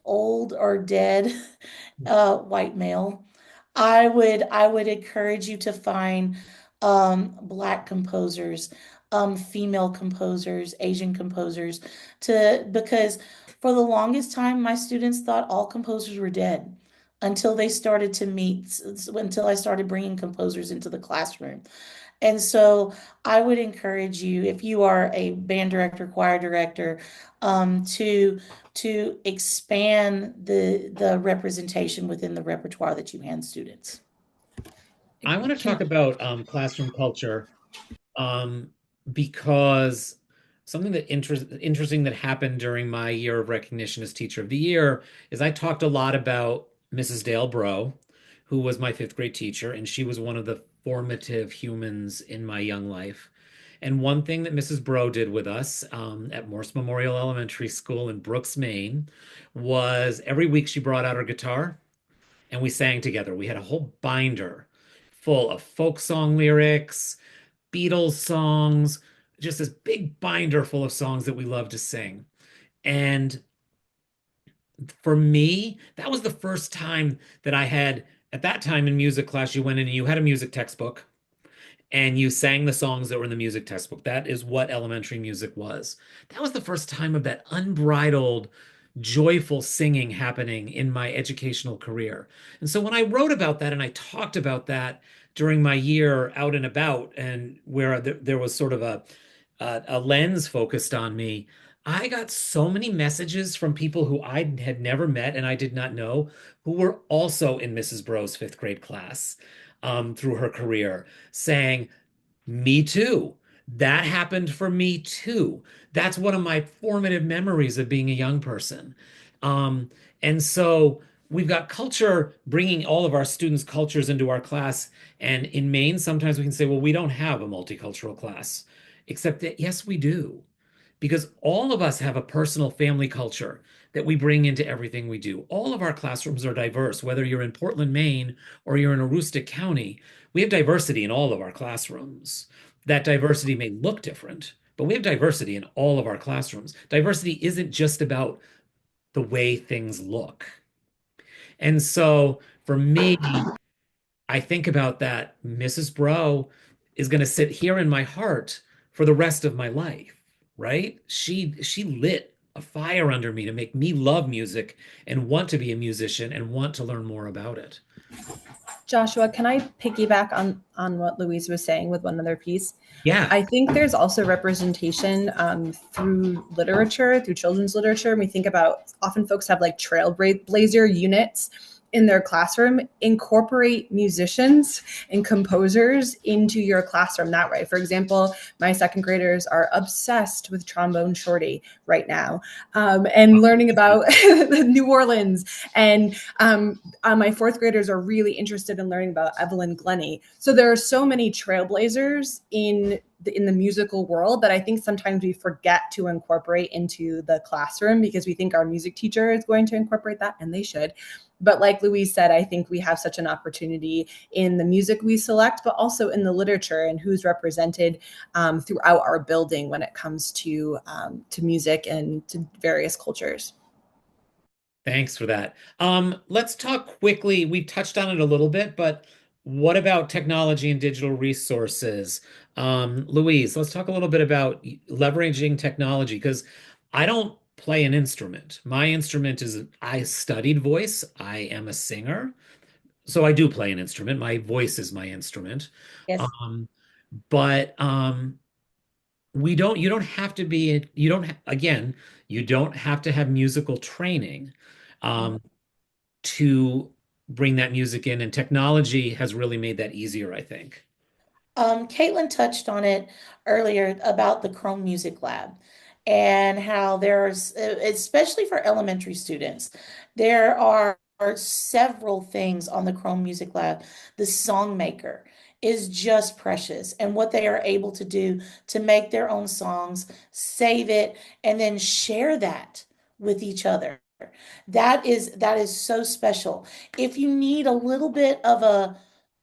old or dead white male. I would encourage you to find Black composers, female composers, Asian composers, to because for the longest time my students thought all composers were dead until they started to meet, until I started bringing composers into the classroom. And so I would encourage you, if you are a band director, choir director, to expand the representation within the repertoire that you hand students. I want to talk about classroom culture um, because something that interesting that happened during my year of recognition as Teacher of the Year is I talked a lot about Mrs. Dale Bro, who was my fifth grade teacher, and she was one of the formative humans in my young life. And one thing that Mrs. Bro did with us at Morse Memorial Elementary School in Brooks, Maine, was every week she brought out her guitar and we sang together. We had a whole binder full of folk song lyrics, Beatles songs, just this big binder full of songs that we love to sing. And for me, that was the first time that I had, at that time in music class, you went in and you had a music textbook and you sang the songs that were in the music textbook. That is what elementary music was. That was the first time of that unbridled, joyful singing happening in my educational career. And so when I wrote about that and I talked about that during my year out and about, and where there was sort of a lens focused on me, I got so many messages from people who I had never met and I did not know, who were also in Mrs. Bro's fifth grade class through her career, saying, me too. That happened for me too. That's one of my formative memories of being a young person. Um, and so we've got culture bringing all of our students' cultures into our class. And in Maine, sometimes we can say, well, we don't have a multicultural class, except that, yes, we do, because all of us have a personal family culture that we bring into everything we do. All of our classrooms are diverse, whether you're in Portland, Maine, or you're in Aroostook County. We have diversity in all of our classrooms. That diversity may look different, but we have diversity in all of our classrooms. Diversity isn't just about the way things look. And so for me, I think about that. Mrs. Bro is going to sit here in my heart for the rest of my life, right? She lit a fire under me to make me love music and want to be a musician and want to learn more about it. Joshua, can I piggyback on what Louise was saying with one other piece? Yeah. I think there's also representation through literature, through children's literature. We think about, often folks have like trailblazer units in their classroom, incorporate musicians and composers into your classroom that way. For example, my second graders are obsessed with Trombone Shorty right now, and learning about New Orleans. And my fourth graders are really interested in learning about Evelyn Glennie. So there are so many trailblazers in the musical world that I think sometimes we forget to incorporate into the classroom because we think our music teacher is going to incorporate that, and they should. But like Louise said, I think we have such an opportunity in the music we select, but also in the literature and who's represented throughout our building when it comes to music and to various cultures. Thanks for that. Let's talk quickly. We touched on it a little bit, but what about technology and digital resources? Louise, let's talk a little bit about leveraging technology because I don't play an instrument. My instrument is I studied voice. I am a singer, so I do play an instrument. My voice is my instrument. Yes. Um, but you don't have to be, you don't, again, you don't have to have musical training. Um, to bring that music in, and technology has really made that easier, I think. Kaitlin touched on it earlier about the Chrome Music Lab and how there's, especially for elementary students, there are several things on the Chrome Music Lab. The Song Maker is just precious, and what they are able to do to make their own songs, save it, and then share that with each other. That is so special. If you need a little bit of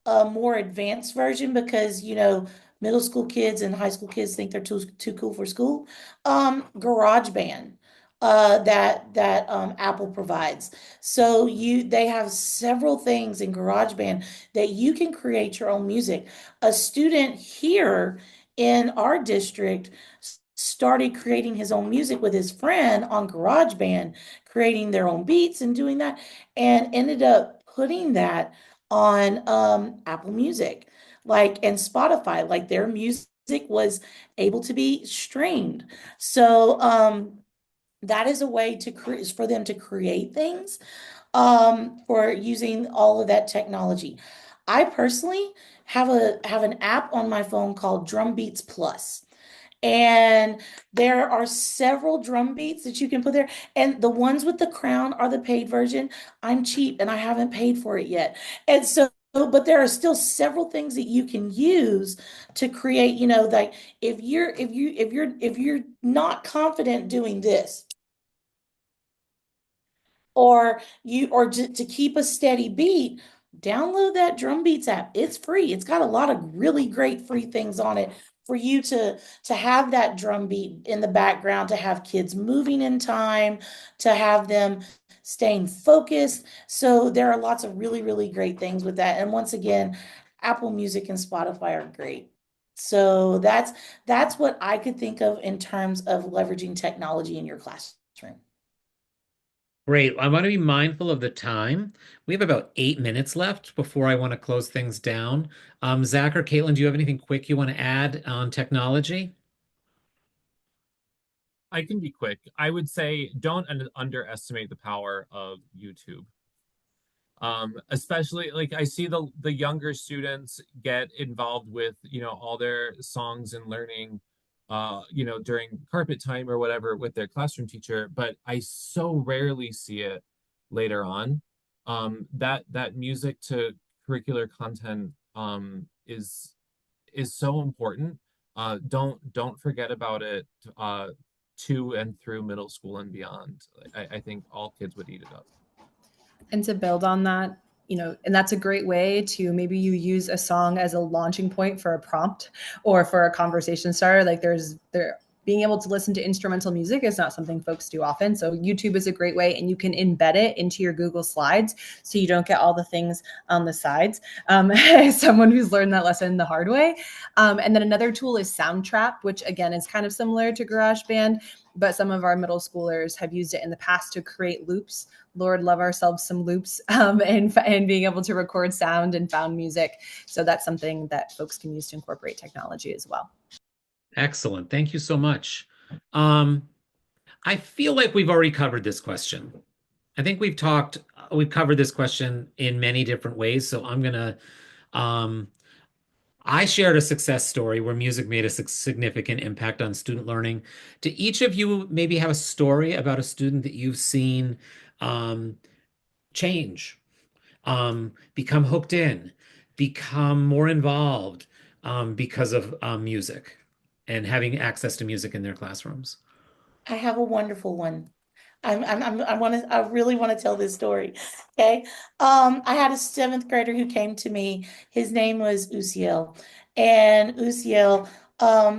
a more advanced version because middle school kids and high school kids think they're too cool for school, GarageBand, that Apple provides. So they have several things in GarageBand that you can create your own music. A student here in our district started creating his own music with his friend on GarageBand, creating their own beats and doing that, and ended up putting that on Apple Music, and Spotify, their music was able to be streamed. So that is a way for them to create things for using all of that technology. I personally have an app on my phone called Drum Beats Plus. And there are several drum beats that you can put there. And the ones with the crown are the paid version. I'm cheap and I haven't paid for it yet. And so, but there are still several things that you can use to create, if you're not confident doing this, or to keep a steady beat, download that Drum Beats app. It's free. It's got a lot of really great free things on it for you to have that drum beat in the background, to have kids moving in time, to have them staying focused. So there are lots of really, really great things with that. And once again, Apple Music and Spotify are great. So that's what I could think of in terms of leveraging technology in your classroom. Great. I want to be mindful of the time. We have about 8 minutes left before I want to close things down. Zach or Kaitlin, do you have anything quick you want to add on technology? I can be quick. I would say don't underestimate the power of YouTube. Especially like I see the younger students get involved with, all their songs and learning, during carpet time or whatever with their classroom teacher, but I so rarely see it later on. That music to curricular content is so important. Don't forget about it to and through middle school and beyond. I think all kids would eat it up. And to build on that, and that's a great way to maybe you use a song as a launching point for a prompt or for a conversation starter. Being able to listen to instrumental music is not something folks do often. So YouTube is a great way, and you can embed it into your Google Slides so you don't get all the things on the sides. As someone who's learned that lesson the hard way. And then another tool is Soundtrap, which again is kind of similar to GarageBand, but some of our middle schoolers have used it in the past to create loops. Lord, love ourselves some loops, and being able to record sound and found music. So that's something that folks can use to incorporate technology as well. Excellent. Thank you so much. I feel like we've already covered this question. I think we've talked we've covered this question in many different ways, so um, I shared a success story where music made a significant impact on student learning. Do each of you maybe have a story about a student that you've seen um, change, become hooked in, become more involved because of music and having access to music in their classrooms? I have a wonderful one. I really want to tell this story. Okay. I had a seventh grader who came to me. His name was Uziel. And Uziel,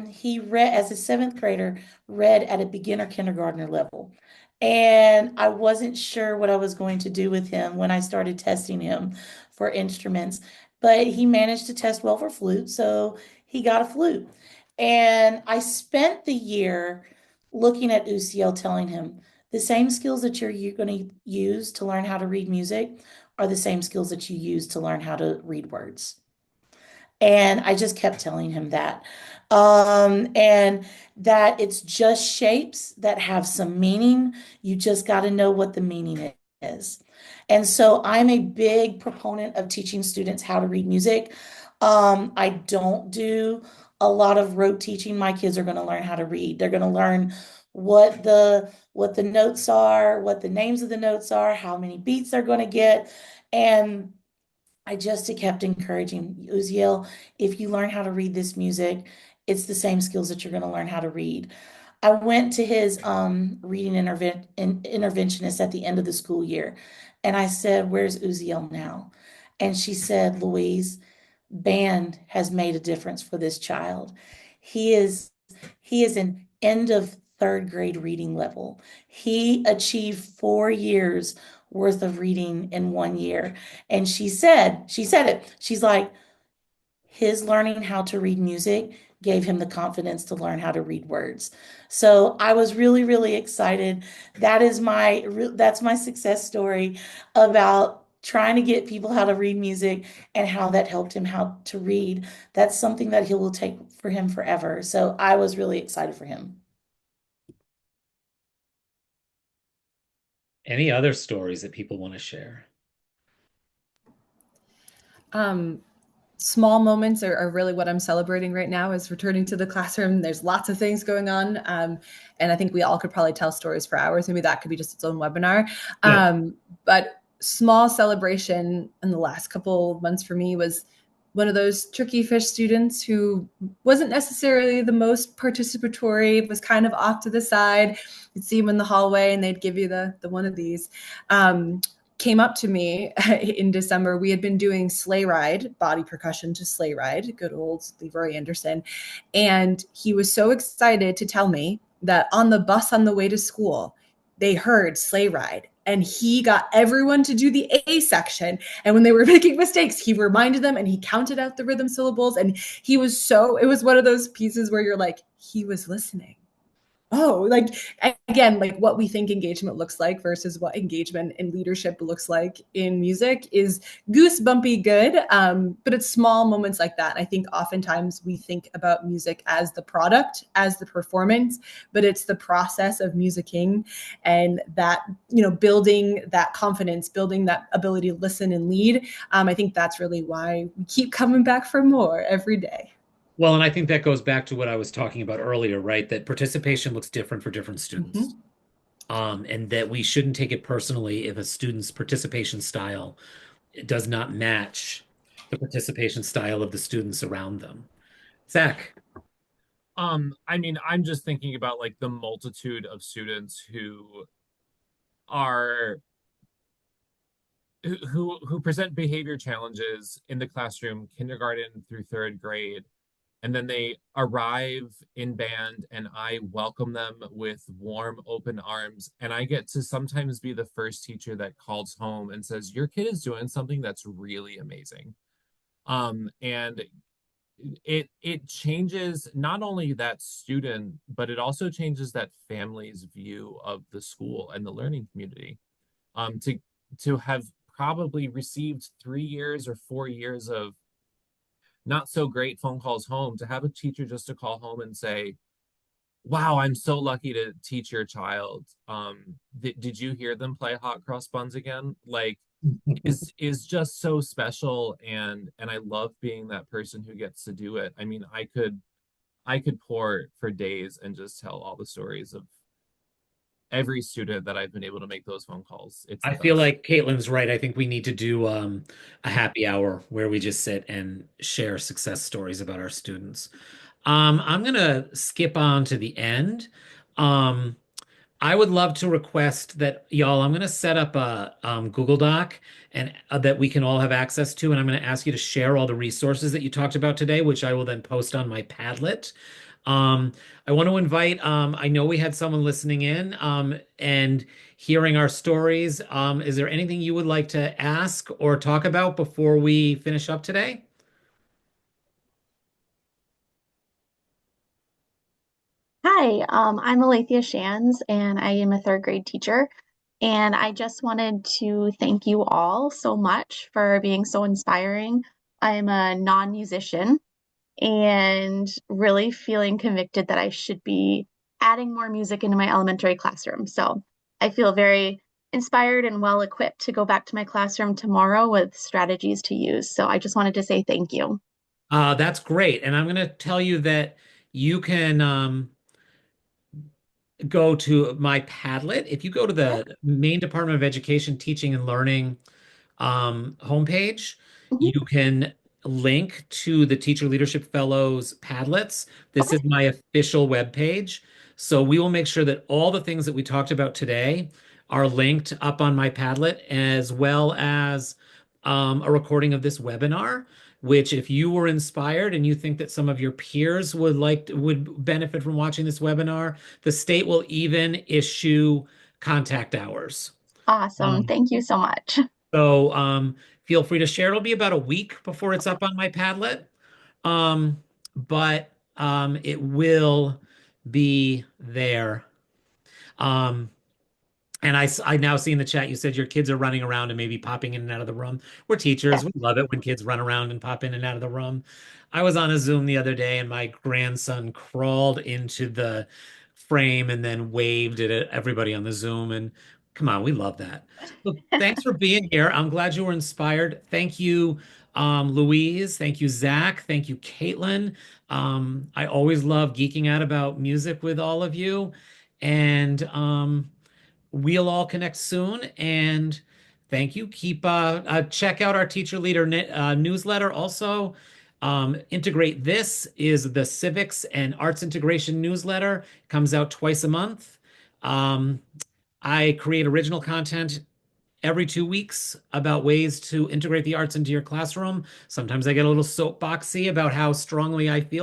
he read as a seventh grader, read at a beginner kindergartner level. And I wasn't sure what I was going to do with him when I started testing him for instruments, but he managed to test well for flute, so he got a flute. And I spent the year looking at Uziel, telling him, the same skills that you're going to use to learn how to read music are the same skills that you use to learn how to read words. And I just kept telling him that. And that it's just shapes that have some meaning. You just got to know what the meaning is. And so I'm a big proponent of teaching students how to read music. I don't do a lot of rote teaching. My kids are going to learn how to read. They're going to learn what the notes are, what the names of the notes are, how many beats they're going to get. And I just kept encouraging Uziel, if you learn how to read this music, it's the same skills that you're going to learn how to read. I went to his reading interventionist at the end of the school year, and I said, "Where's Uziel now?" And she said, "Louise, band has made a difference for this child. He is he is an end of third grade reading level. He achieved 4 years worth of reading in 1 year." And she said it. She's like, his learning how to read music gave him the confidence to learn how to read words. So I was really, really excited. That's my success story about trying to get people how to read music and how that helped him how to read. That's something that he will take for him forever. So I was really excited for him. Any other stories that people want to share? Um, Small moments are really what I'm celebrating right now is returning to the classroom. There's lots of things going on. And I think we all could probably tell stories for hours. Maybe that could be just its own webinar. But small celebration in the last couple of months for me was one of those tricky fish students who wasn't necessarily the most participatory, was kind of off to the side. You'd see him in the hallway and they'd give you the one of these. Came up to me in December. We had been doing sleigh ride, body percussion to sleigh ride, good old Leroy Anderson. And he was so excited to tell me that on the bus on the way to school, they heard sleigh ride. And he got everyone to do the A section. And when they were making mistakes, he reminded them and he counted out the rhythm syllables. And it was one of those pieces where you're like, he was listening. Oh, like again, like what we think engagement looks like versus what engagement and leadership looks like in music is goosebumpy good. But it's small moments like that. I think oftentimes we think about music as the product, as the performance, but it's the process of musicking and that, building that confidence, building that ability to listen and lead. I think that's really why we keep coming back for more every day. Well, and I think that goes back to what I was talking about earlier, right? That participation looks different for different students. Mm-hmm. And that we shouldn't take it personally if a student's participation style does not match the participation style of the students around them. Zach. I'm just thinking about like the multitude of students are who present behavior challenges in the classroom, kindergarten through third grade, and then they arrive in band and I welcome them with warm open arms, and I get to sometimes be the first teacher that calls home and says your kid is doing something that's really amazing. And it changes not only that student, but it also changes that family's view of the school and the learning community. To have probably received 3 years or 4 years of not so great phone calls home, to have a teacher just to call home and say, Wow, I'm so lucky to teach your child. Did you hear them play Hot Cross Buns again? Like, is just so special, and I love being that person who gets to do it. I mean, I could pour for days and just tell all the stories of every student that I've been able to make those phone calls. It's I the feel best. like Caitlin's right. I think we need to do a happy hour where we just sit and share success stories about our students. I'm gonna skip on to the end. Um, I would love to request that y'all, I'm going to set up a Google Doc and that we can all have access to, and I'm going to ask you to share all the resources that you talked about today, which I will then post on my Padlet. Um, I want to invite, I know we had someone listening in and hearing our stories. Is there anything you would like to ask or talk about before we finish up today? Hi, I'm Alethea Shands, and I am a third grade teacher. And I just wanted to thank you all so much for being so inspiring. I'm a non-musician and really feeling convicted that I should be adding more music into my elementary classroom. So I feel very inspired and well equipped to go back to my classroom tomorrow with strategies to use. So I just wanted to say thank you. That's great. And I'm going to tell you that you can go to my Padlet. If you go to Yeah. the Maine Department of Education Teaching and Learning homepage, Mhm. you can link to the Teacher Leadership Fellows Padlets. This Okay. is my official webpage. So we will make sure that all the things that we talked about today are linked up on my Padlet, as well as a recording of this webinar. Which, if you were inspired and you think that some of your peers would benefit from watching this webinar, the state will even issue contact hours. Awesome. Um, Thank you so much. so feel free to share. It'll be about a week before it's up on my Padlet. But it will be there. Um, and I now see in the chat you said your kids are running around and maybe popping in and out of the room. We're Yeah. teachers. We love it when kids run around and pop in and out of the room. I was on a Zoom the other day and my grandson crawled into the frame and then waved at everybody on the Zoom. And come on, we love that. So thanks for being here. I'm glad you were inspired. Thank you, Louise. Thank you, Zach. Thank you, Kaitlin. I always love geeking out about music with all of you. And we'll all connect soon. And thank you. Keep check out our teacher leader newsletter. Also, integrate this is the civics and arts integration newsletter. It comes out twice a month. Um, I create original content every 2 weeks about ways to integrate the arts into your classroom. Sometimes I get a little soapboxy about how strongly I feel